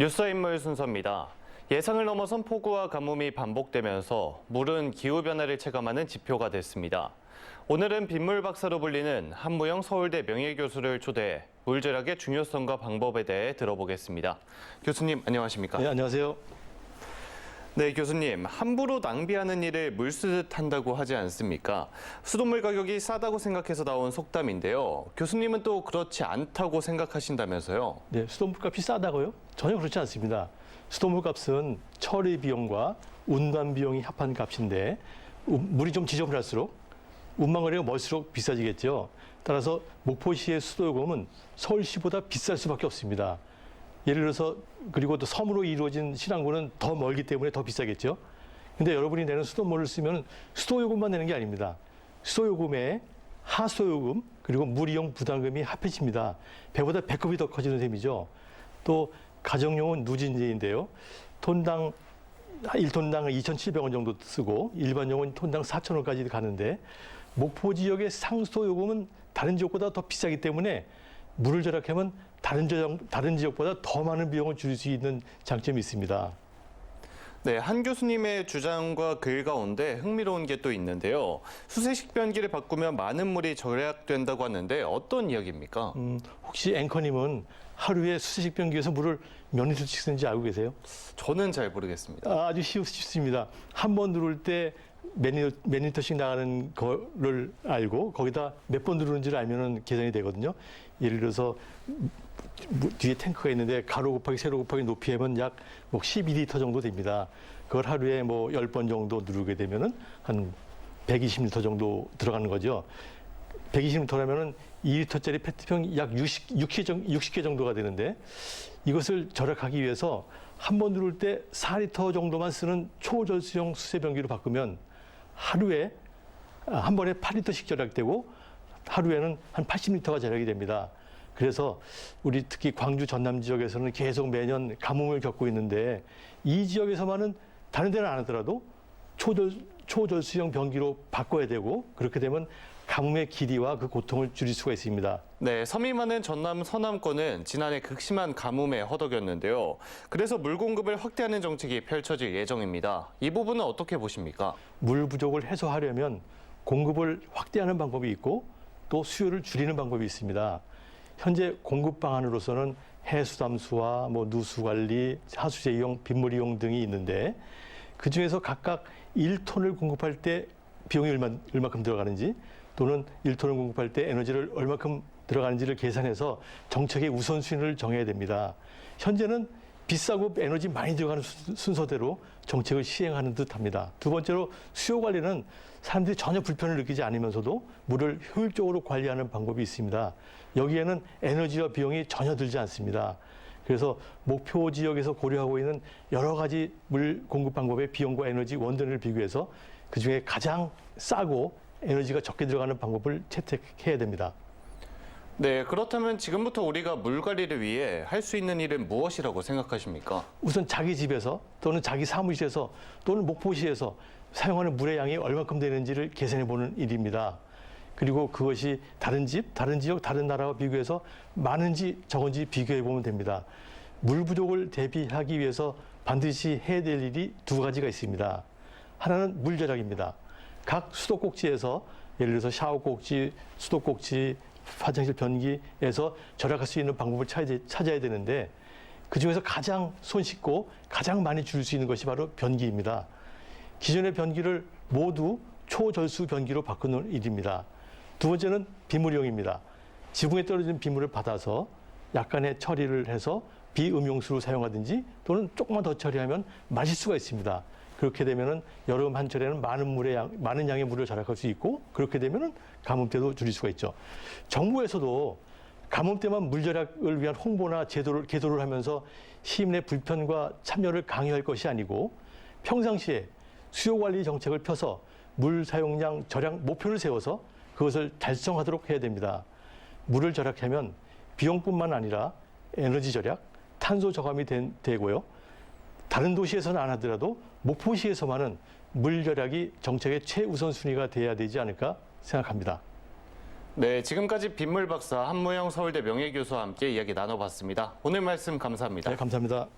뉴스인물 순서입니다. 예상을 넘어선 폭우와 가뭄이 반복되면서 물은 기후변화를 체감하는 지표가 됐습니다. 오늘은 빗물 박사로 불리는 한무영 서울대 명예교수를 초대해 물 절약의 중요성과 방법에 대해 들어보겠습니다. 교수님, 안녕하십니까? 네, 안녕하세요. 네, 교수님. 함부로 낭비하는 일을 물쓰듯 한다고 하지 않습니까? 수돗물 가격이 싸다고 생각해서 나온 속담인데요. 교수님은 또 그렇지 않다고 생각하신다면서요? 네, 수돗물 값이 싸다고요? 전혀 그렇지 않습니다. 수돗물 값은 처리 비용과 운반 비용이 합한 값인데 물이 좀 지저분할수록 운반거리가 멀수록 비싸지겠죠. 따라서 목포시의 수도요금은 서울시보다 비쌀 수밖에 없습니다. 예를 들어서 그리고 또 섬으로 이루어진 신항구는 더 멀기 때문에 더 비싸겠죠. 근데 여러분이 내는 수돗물을 쓰면 수도요금만 내는 게 아닙니다. 수도요금에 하수요금 그리고 물이용 부담금이 합해집니다. 배보다 배꼽이 더 커지는 셈이죠. 또 가정용은 누진제인데요. 톤당 1톤당 2,700원 정도 쓰고 일반용은 톤당 4,000원까지 가는데 목포 지역의 상수도요금은 다른 지역보다 더 비싸기 때문에 물을 절약하면 다른 지역보다 더 많은 비용을 줄일 수 있는 장점이 있습니다. 네, 한 교수님의 주장과 글 가운데 흥미로운 게 또 있는데요. 수세식 변기를 바꾸면 많은 물이 절약된다고 하는데 어떤 이야기입니까? 혹시 앵커님은 하루에 수세식 변기에서 물을 몇 리터씩 쓰는지 알고 계세요? 저는 잘 모르겠습니다. 아주 쉽습니다. 한 번 누를 때 몇 리터씩 나가는 거를 알고 거기다 몇 번 누르는지를 알면 계산이 되거든요. 예를 들어서 뒤에 탱크가 있는데 가로 곱하기 세로 곱하기 높이 하면 약 12리터 정도 됩니다. 그걸 하루에 10번 정도 누르게 되면은 한 120리터 정도 들어가는 거죠. 120리터라면은 2리터짜리 페트병 약 60개 정도가 되는데 이것을 절약하기 위해서 한 번 누를 때 4리터 정도만 쓰는 초절수형 수세변기로 바꾸면 하루에 한 번에 8리터씩 절약되고 하루에는 한 80리터가 절약이 됩니다. 그래서 우리 특히 광주 전남 지역에서는 계속 매년 가뭄을 겪고 있는데 이 지역에서만은 다른 데는 안 하더라도 초절수형 변기로 바꿔야 되고 그렇게 되면 가뭄의 길이와 그 고통을 줄일 수가 있습니다. 네, 섬이 많은 전남 서남권은 지난해 극심한 가뭄에 허덕였는데요. 그래서 물 공급을 확대하는 정책이 펼쳐질 예정입니다. 이 부분은 어떻게 보십니까? 물 부족을 해소하려면 공급을 확대하는 방법이 있고 또 수요를 줄이는 방법이 있습니다. 현재 공급 방안으로서는 해수담수와 누수 관리, 하수제 이용, 빗물 이용 등이 있는데 그 중에서 각각 1톤을 공급할 때 비용이 얼마큼 들어가는지 또는 1톤을 공급할 때 에너지를 얼마큼 들어가는지를 계산해서 정책의 우선순위를 정해야 됩니다. 현재는 비싸고 에너지 많이 들어가는 순서대로 정책을 시행하는 듯합니다. 두 번째로 수요 관리는 사람들이 전혀 불편을 느끼지 않으면서도 물을 효율적으로 관리하는 방법이 있습니다. 여기에는 에너지와 비용이 전혀 들지 않습니다. 그래서 목표 지역에서 고려하고 있는 여러 가지 물 공급 방법의 비용과 에너지 원전을 비교해서 그중에 가장 싸고 에너지가 적게 들어가는 방법을 채택해야 됩니다. 네, 그렇다면 지금부터 우리가 물 관리를 위해 할 수 있는 일은 무엇이라고 생각하십니까? 우선 자기 집에서 또는 자기 사무실에서 또는 목포시에서 사용하는 물의 양이 얼마큼 되는지를 계산해 보는 일입니다. 그리고 그것이 다른 집, 다른 지역, 다른 나라와 비교해서 많은지 적은지 비교해 보면 됩니다. 물 부족을 대비하기 위해서 반드시 해야 될 일이 두 가지가 있습니다. 하나는 물 절약입니다. 각 수도꼭지에서 예를 들어서 샤워꼭지, 수도꼭지, 화장실 변기에서 절약할 수 있는 방법을 찾아야 되는데 그중에서 가장 손쉽고 가장 많이 줄일 수 있는 것이 바로 변기입니다. 기존의 변기를 모두 초절수 변기로 바꾸는 일입니다. 두 번째는 빗물이용입니다. 지붕에 떨어진 빗물을 받아서 약간의 처리를 해서 비음용수로 사용하든지 또는 조금만 더 처리하면 마실 수가 있습니다. 그렇게 되면은 여름 한철에는 많은 양의 물을 절약할 수 있고 그렇게 되면은 가뭄 때도 줄일 수가 있죠. 정부에서도 가뭄 때만 물 절약을 위한 홍보나 계도를 하면서 시민의 불편과 참여를 강요할 것이 아니고 평상시에 수요 관리 정책을 펴서 물 사용량 절약 목표를 세워서 그것을 달성하도록 해야 됩니다. 물을 절약하면 비용뿐만 아니라 에너지 절약, 탄소 저감이 되고요. 다른 도시에서는 안 하더라도 목포시에서만은 물 절약이 정책의 최우선 순위가 돼야 되지 않을까 생각합니다. 네, 지금까지 빗물 박사 한무영 서울대 명예교수와 함께 이야기 나눠봤습니다. 오늘 말씀 감사합니다. 네, 감사합니다.